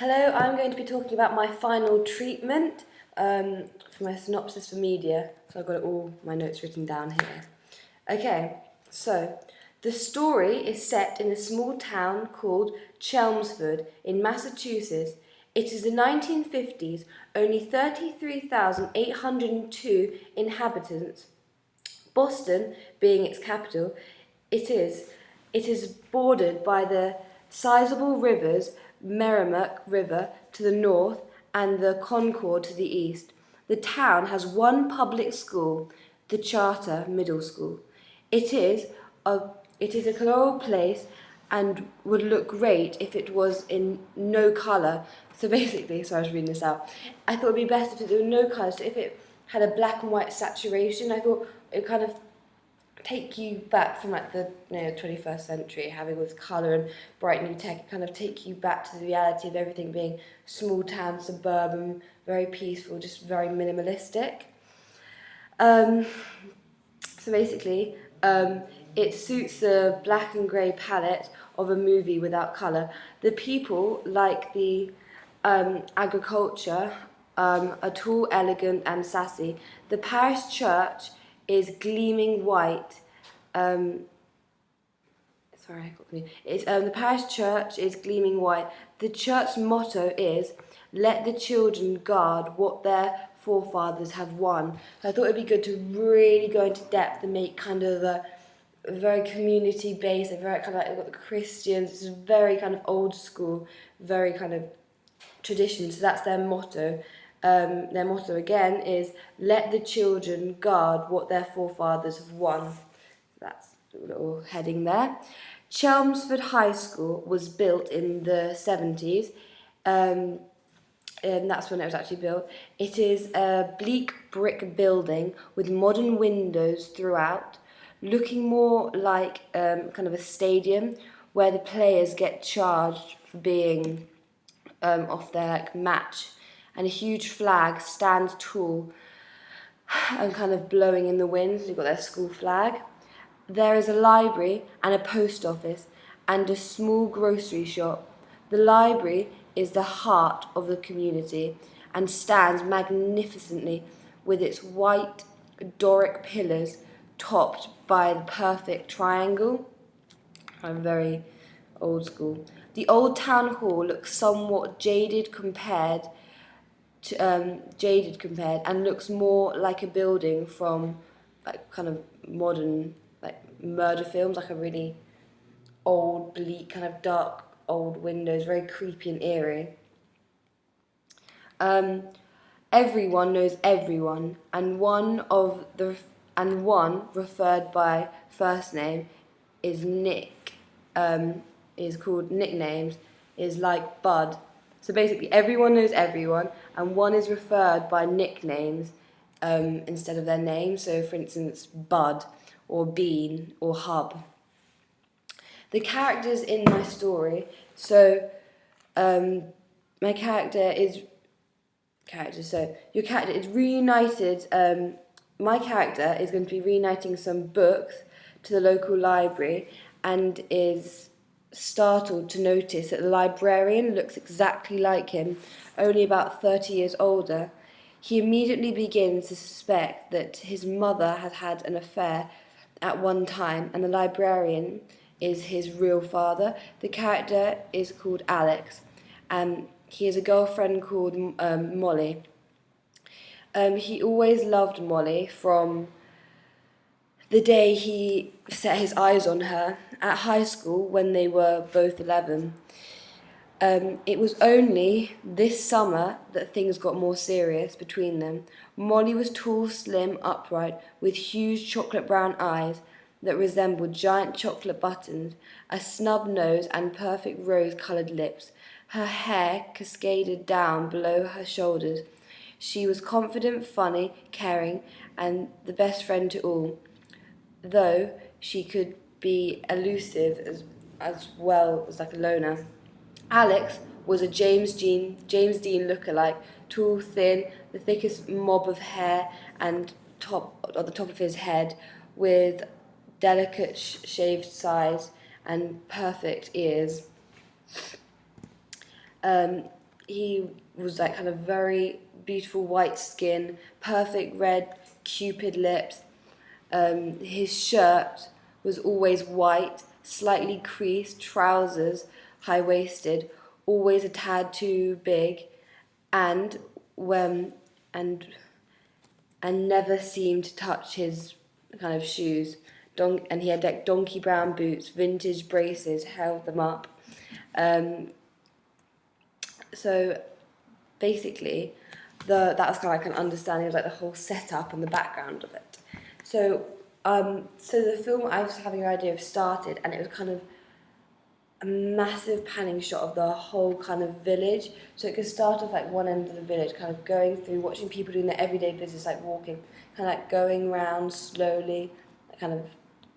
Hello, I'm going to be talking about my final treatment for my synopsis for media. So I've got all my notes written down here. Okay, so the story is set in a small town called Chelmsford in Massachusetts. It is the 1950s, only 33,802 inhabitants. Boston being its capital, it is bordered by the sizable rivers Merrimack River to the north and the Concord to the east. The town has one public school, the Charter Middle School. It is a it is a colourful place and would look great if it was in no colour. So basically, so I was reading this out. I thought it would be best if it was no colour. So if it had a black and white saturation, I thought it would kind of take you back from like the 21st century, having all this colour and bright new tech, kind of take you back to the reality of everything being small town, suburban, very peaceful, just very minimalistic. So basically, it suits the black and grey palette of a movie without colour. The people like the agriculture are tall, elegant and sassy. The parish church is gleaming white. The parish church is gleaming white. The church's motto is, "Let the children guard what their forefathers have won." So I thought it'd be good to really go into depth and make kind of a very community based, a very kind of like, we've got the Christians, it's very kind of old school, very kind of tradition. So that's their motto. Their motto again is, "Let the children guard what their forefathers have won." That's a little heading there. Chelmsford High School was built in the 70s, and that's when it was actually built. It is a bleak brick building with modern windows throughout, looking more like kind of a stadium where the players get charged for being off their match, and a huge flag stands tall and kind of blowing in the wind. You've got their school flag. There is a library and a post office and a small grocery shop. The library is the heart of the community and stands magnificently with its white Doric pillars topped by the perfect triangle. I'm very old school. The old town hall looks somewhat jaded compared and looks more like a building from like kind of modern like murder films, like a really old, bleak, kind of dark old windows, very creepy and eerie. Everyone knows everyone, and one referred by first name is Nick. Is called nicknames. Is like Bud. So basically, everyone knows everyone, and one is referred by nicknames instead of their name. So, for instance, Bud or Bean or Hub. The characters in my story. So, my character is So your character is reunited. My character is going to be reuniting some books to the local library and is startled to notice that the librarian looks exactly like him, only about 30 years older. He immediately begins to suspect that his mother has had an affair at one time, and the librarian is his real father. The character is called Alex, and he has a girlfriend called Molly. He always loved Molly from the day he set his eyes on her at high school when they were both 11. It was only this summer that things got more serious between them. Molly was tall, slim, upright, with huge chocolate brown eyes that resembled giant chocolate buttons, a snub nose and perfect rose-coloured lips. Her hair cascaded down below her shoulders. She was confident, funny, caring, and the best friend to all, though she could be elusive as well as like a loner. Alex was a James Dean lookalike, tall, thin, the thickest mob of hair and at the top of his head, with delicate shaved sides and perfect ears. he was like kind of very beautiful white skin, perfect red cupid lips. His shirt was always white, slightly creased, trousers high-waisted, always a tad too big, and when and never seemed to touch his kind of shoes. And he had like donkey brown boots, vintage braces held them up. So basically, that was kind of like an understanding of like the whole setup and the background of it. So the film, I was having an idea of, started, and it was kind of a massive panning shot of the whole kind of village. So it could start off like one end of the village, kind of going through, watching people doing their everyday business, like walking, kind of like going round slowly, kind of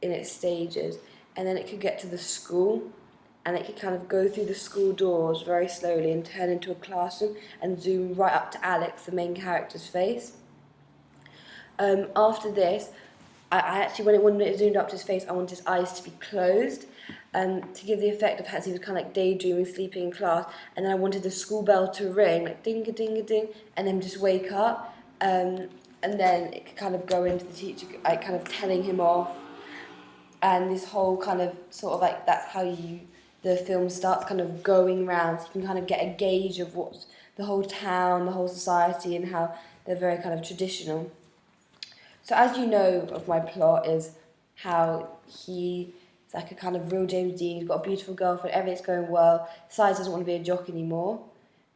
in its stages. And then it could get to the school, and it could kind of go through the school doors very slowly and turn into a classroom and zoom right up to Alex, the main character's face. After this, I actually, when it zoomed up to his face, I wanted his eyes to be closed, to give the effect of as he was kind of like daydreaming, sleeping in class. And then I wanted the school bell to ring, like ding-a-ding-a-ding, and then just wake up. And then it could kind of go into the teacher, like kind of telling him off. And this whole kind of sort of like, that's how the film starts kind of going round. So you can kind of get a gauge of what's the whole town, the whole society, and how they're very kind of traditional. So as you know of my plot is how he's like a kind of real James Dean. He's got a beautiful girlfriend, everything's going well. Decides doesn't want to be a jock anymore.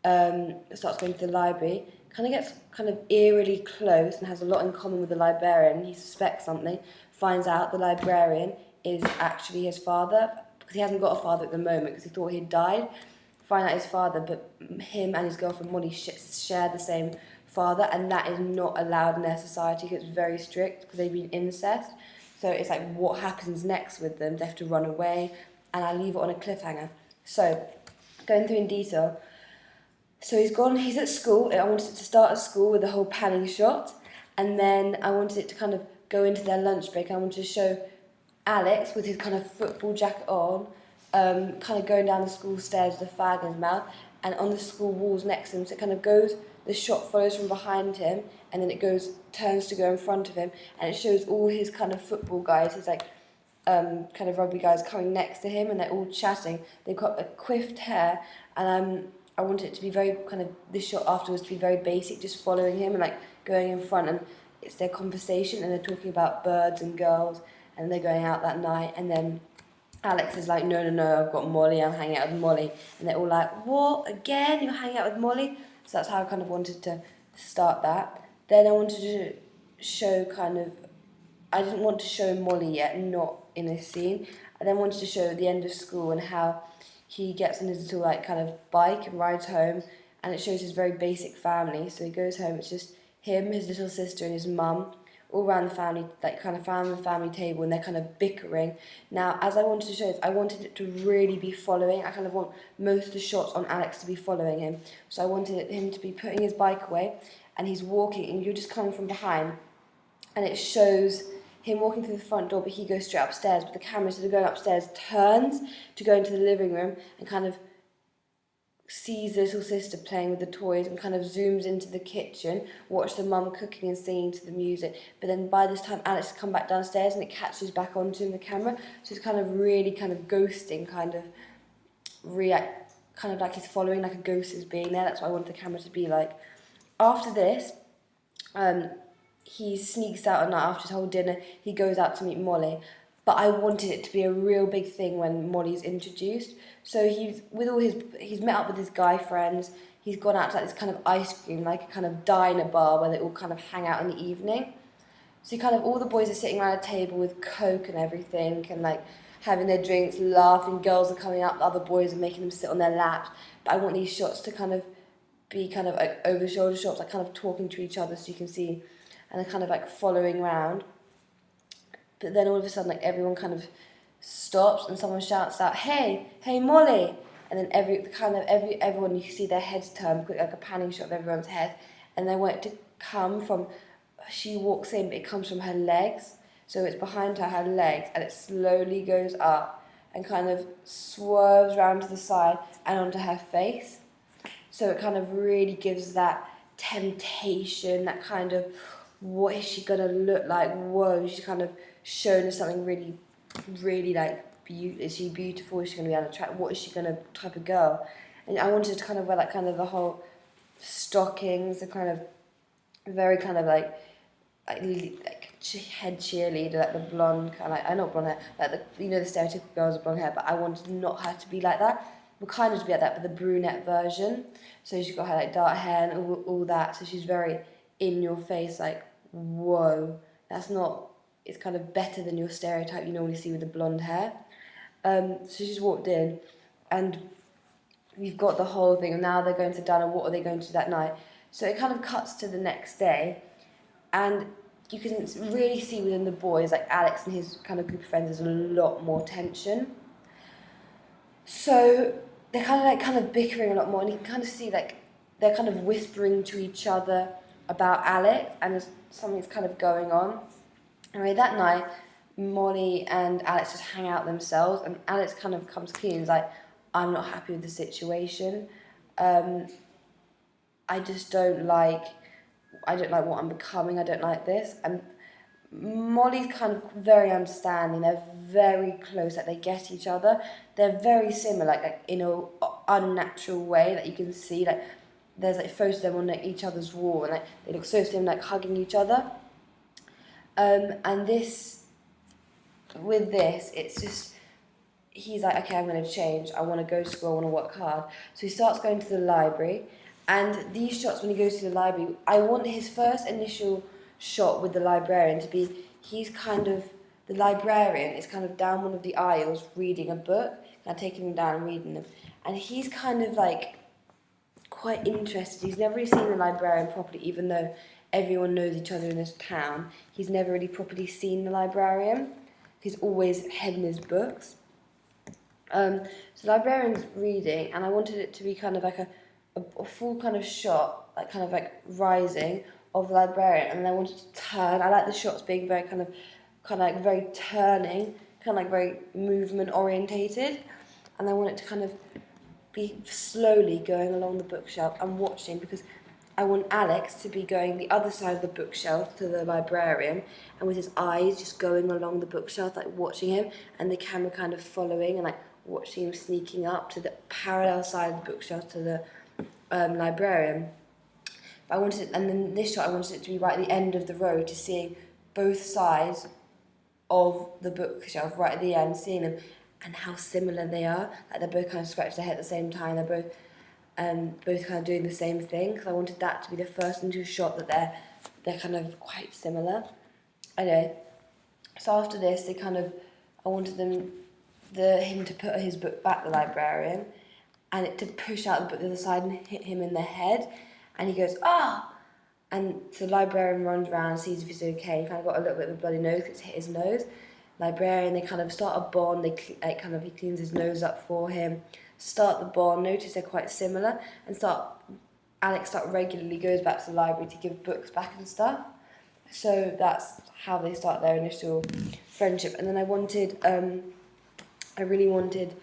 Starts going to the library. Kind of gets kind of eerily close and has a lot in common with the librarian. He suspects something. Finds out the librarian is actually his father, because he hasn't got a father at the moment because he thought he'd died. Find out his father, but him and his girlfriend Molly share the same father, and that is not allowed in their society because it's very strict because they've been incest. So it's like, what happens next with them? They have to run away, and I leave it on a cliffhanger. So, going through in detail. So he's at school. I wanted it to start at school with the whole panning shot, and then I wanted it to kind of go into their lunch break. I wanted to show Alex with his kind of football jacket on, kind of going down the school stairs with a fag in his mouth, and on the school walls next to him. So it kind of goes, the shot follows from behind him, and then it turns to go in front of him, and it shows all his kind of football guys, his like kind of rugby guys coming next to him, and they're all chatting. They've got a coiffed hair, and I wanted it to be very kind of, this shot afterwards to be very basic, just following him and like going in front, and it's their conversation, and they're talking about birds and girls, and they're going out that night, and then Alex is like, no, I've got Molly, I'm hanging out with Molly. And they're all like, what, again? You're hanging out with Molly? So that's how I kind of wanted to start that. Then I wanted to show kind of, I didn't want to show Molly yet, not in a scene. I then wanted to show the end of school and how he gets on his little like kind of bike and rides home, and it shows his very basic family. So he goes home, it's just him, his little sister and his mum, all around the family, like kind of around the family table, and they're kind of bickering. Now, as I wanted to show this, I wanted it to really be following. I kind of want most of the shots on Alex to be following him. So I wanted him to be putting his bike away, and he's walking, and you're just coming from behind, and it shows him walking through the front door, but he goes straight upstairs, but the camera, instead of going upstairs, turns to go into the living room and kind of sees the little sister playing with the toys and kind of zooms into the kitchen, watch the mum cooking and singing to the music. But then by this time, Alex has come back downstairs and it catches back onto the camera. So it's kind of really kind of ghosting, kind of like he's following, like a ghost is being there. That's what I want the camera to be like. After this, he sneaks out at night after his whole dinner. He goes out to meet Molly. But I wanted it to be a real big thing when Molly's introduced. So he's met up with his guy friends. He's gone out to like this kind of ice cream, like a kind of diner bar where they all kind of hang out in the evening. So kind of all the boys are sitting around a table with Coke and everything, and like having their drinks, laughing. Girls are coming up, other boys are making them sit on their laps. But I want these shots to kind of be kind of like over shoulder shots, like kind of talking to each other so you can see, and they're kind of like following around. But then all of a sudden, like everyone kind of stops and someone shouts out, "Hey, Molly!" And then everyone, you can see their heads turn, quick, like a panning shot of everyone's head, and they want it to come from. She walks in, but it comes from her legs, so it's behind her legs, and it slowly goes up and kind of swerves round to the side and onto her face. So it kind of really gives that temptation, that kind of, what is she gonna look like? Whoa, she's kind of shown us something really, really like, is she beautiful? Is she gonna be unattractive? What is she gonna type of girl? And I wanted to kind of wear like kind of the whole stockings, the kind of very kind of like head cheerleader, like the blonde kind of, like, not blonde hair, like the, the stereotypical girls with blonde hair, but I wanted not her to be like that. We're kind of to be like that, but the brunette version. So she's got her like dark hair and all that. So she's very in your face, like, whoa, that's not. It's kind of better than your stereotype you normally see with the blonde hair. So she's walked in, and we've got the whole thing. And now they're going to dinner. What are they going to do that night? So it kind of cuts to the next day, and you can really see within the boys, like Alex and his kind of group of friends, there's a lot more tension. So they're kind of bickering a lot more, and you can kind of see like they're kind of whispering to each other about Alex, and there's something's kind of going on. Anyway, that night, Molly and Alex just hang out themselves, and Alex kind of comes clean and is like, I'm not happy with the situation. I don't like what I'm becoming. I don't like this. And Molly's kind of very understanding. They're very close. Like they get each other. They're very similar, like in an unnatural way that you can see. Like there's like photos of them on like, each other's wall, and like they look so similar, like hugging each other. And with this, it's just, he's like, okay, I'm going to change. I want to go to school. I want to work hard. So he starts going to the library. And these shots, when he goes to the library, I want his first initial shot with the librarian to be, the librarian is kind of down one of the aisles reading a book, and taking them down and reading them. And he's kind of like quite interested. He's never really seen the librarian properly, even though everyone knows each other in this town. He's never really properly seen the librarian. He's always head in his books. So the librarian's reading, and I wanted it to be kind of like a full kind of shot, like kind of like rising of the librarian, and then I wanted to turn. I like the shots being very kind of like very turning, kind of like very movement orientated, and I want it to kind of be slowly going along the bookshelf and watching, because I want Alex to be going the other side of the bookshelf to the librarian, and with his eyes just going along the bookshelf, like watching him, and the camera kind of following and like watching him sneaking up to the parallel side of the bookshelf to the librarian. But I wanted it, and then this shot I wanted it to be right at the end of the road, to seeing both sides of the bookshelf right at the end, seeing them and how similar they are. Like they're both kind of scratching their head at the same time. They're both kind of doing the same thing, because I wanted that to be the first into shot that they're kind of quite similar. Anyway, so after this, I wanted him to put his book back, the librarian, and it to push out the book to the side and hit him in the head, and he goes, ah! And so the librarian runs around, sees if he's okay. He kind of got a little bit of a bloody nose because it's hit his nose. Librarian, they kind of start a bond. He cleans his nose up for him. Start the bond. Notice they're quite similar, and Alex regularly goes back to the library to give books back and stuff. So that's how they start their initial friendship. And then I really wanted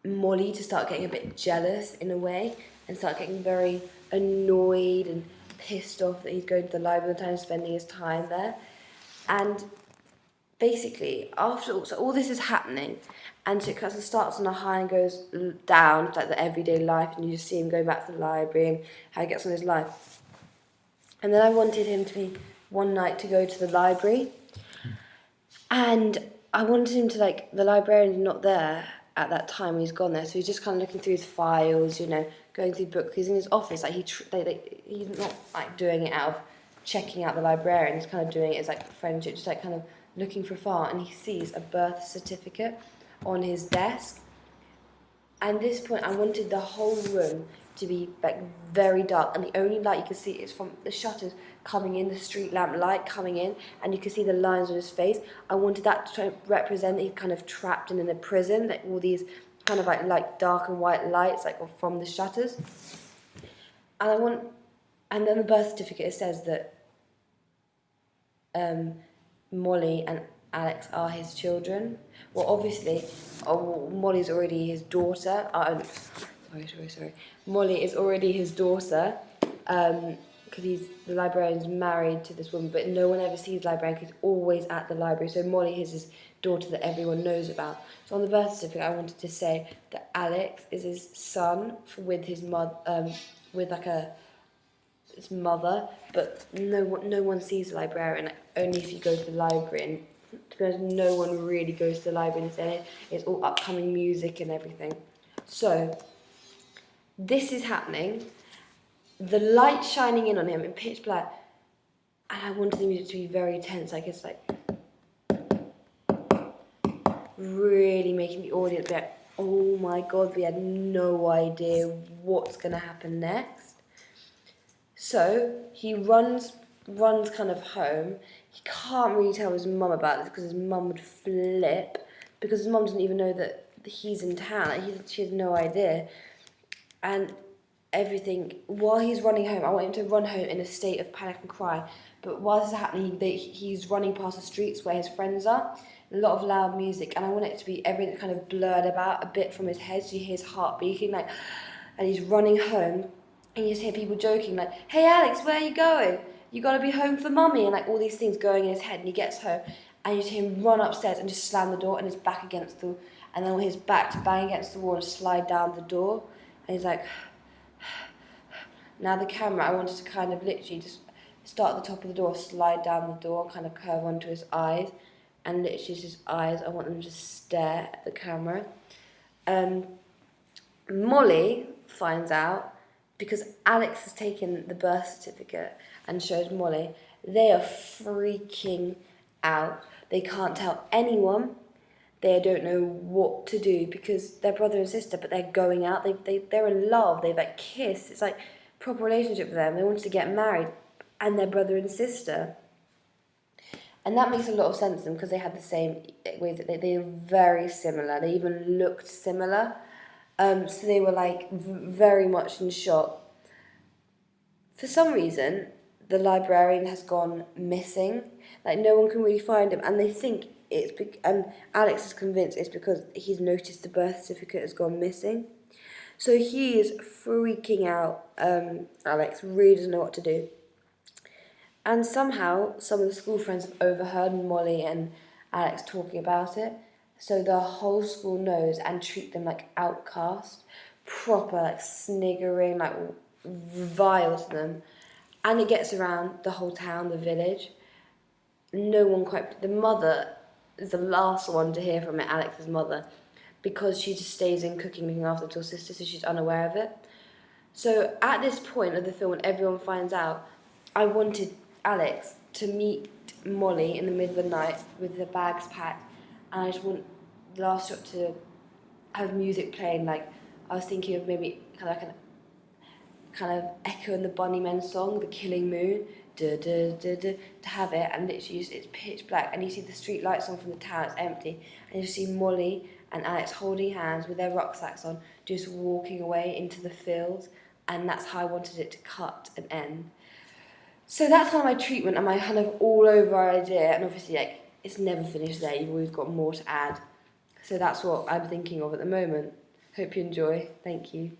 Molly to start getting a bit jealous in a way, and start getting very annoyed and pissed off that he's going to the library all the time, spending his time there. And basically, after all this is happening, and so it starts on a high and goes down, like the everyday life, and you just see him going back to the library and how he gets on his life. And then I wanted him to be one night to go to the library, and I wanted him to, like, the librarian's not there at that time when he's gone there, so he's just kind of looking through his files, going through books. He's in his office, like he's not like doing it out of checking out the librarian. He's kind of doing it as like friendship, just like kind of looking for a file, and he sees a birth certificate on his desk. And at this point, I wanted the whole room to be like very dark, and the only light you can see is from the shutters coming in, the street lamp light coming in, and you can see the lines on his face. I wanted that to represent that he's kind of trapped in a prison, like all these kind of like dark and white lights like from the shutters. And then the birth certificate, it says that Molly and Alex are his children. Well, obviously, Molly's already his daughter. sorry. Molly is already his daughter, because the librarian's married to this woman, but no one ever sees the librarian because he's always at the library. So Molly is his daughter that everyone knows about. So on the birth certificate, I wanted to say that Alex is his son with his mother, with like his mother, but no one sees the librarian. Like, only if you go to the library, and to be honest, no one really goes to the library and say it's all upcoming music and everything. So this is happening. The light shining in on him in pitch black, and I wanted the music to be very tense, like it's like really making the audience be like, oh my god, we had no idea what's gonna happen next. So he runs kind of home. He can't really tell his mum about this because his mum would flip, because his mum doesn't even know that he's in town. Like she has no idea. And everything, while he's running home, I want him to run home in a state of panic and cry. But while this is happening, he's running past the streets where his friends are, a lot of loud music, and I want it to be everything kind of blurred about a bit from his head, so you hear his heart beating, like, and he's running home, and you just hear people joking, like, hey Alex, where are you going? You gotta be home for mummy, and like all these things going in his head, and he gets home, and you just hear him run upstairs and just slam the door, and his back against the, and then his back to bang against the wall and slide down the door, and he's like, now the camera, I wanted to kind of literally just start at the top of the door, slide down the door, kind of curve onto his eyes, and literally his eyes, I want them to stare at the camera. Molly finds out, because Alex has taken the birth certificate and shows Molly, they are freaking out. They can't tell anyone. They don't know what to do because they're brother and sister, but they're going out. They're in love. They've like kissed. It's like proper relationship for them. They wanted to get married, and they're brother and sister. And that makes a lot of sense to them because they had the same ways that they're very similar. They even looked similar. So they were like very much in shock. For some reason, the librarian has gone missing. Like no one can really find him, and they think and Alex is convinced it's because he's noticed the birth certificate has gone missing. So he is freaking out. Alex really doesn't know what to do. And somehow, some of the school friends have overheard Molly and Alex talking about it. So the whole school knows and treat them like outcasts. Proper, like sniggering, like vile to them. And it gets around the whole town, the village. No one the mother is the last one to hear from it, Alex's mother, because she just stays in cooking, looking after the little sister, so she's unaware of it. So at this point of the film, when everyone finds out, I wanted Alex to meet Molly in the middle of the night with the bags packed, and I just want the last shot to have music playing. Like I was thinking of maybe kind of Echo and the Bunnymen song, The Killing Moon, to have it, and literally it's pitch black, and you see the street lights on from the town, it's empty, and you see Molly and Alex holding hands with their rucksacks on, just walking away into the fields, and that's how I wanted it to cut and end. So that's kind of my treatment and my kind of all over idea, and obviously like it's never finished there, you've always got more to add. So that's what I'm thinking of at the moment. Hope you enjoy. Thank you.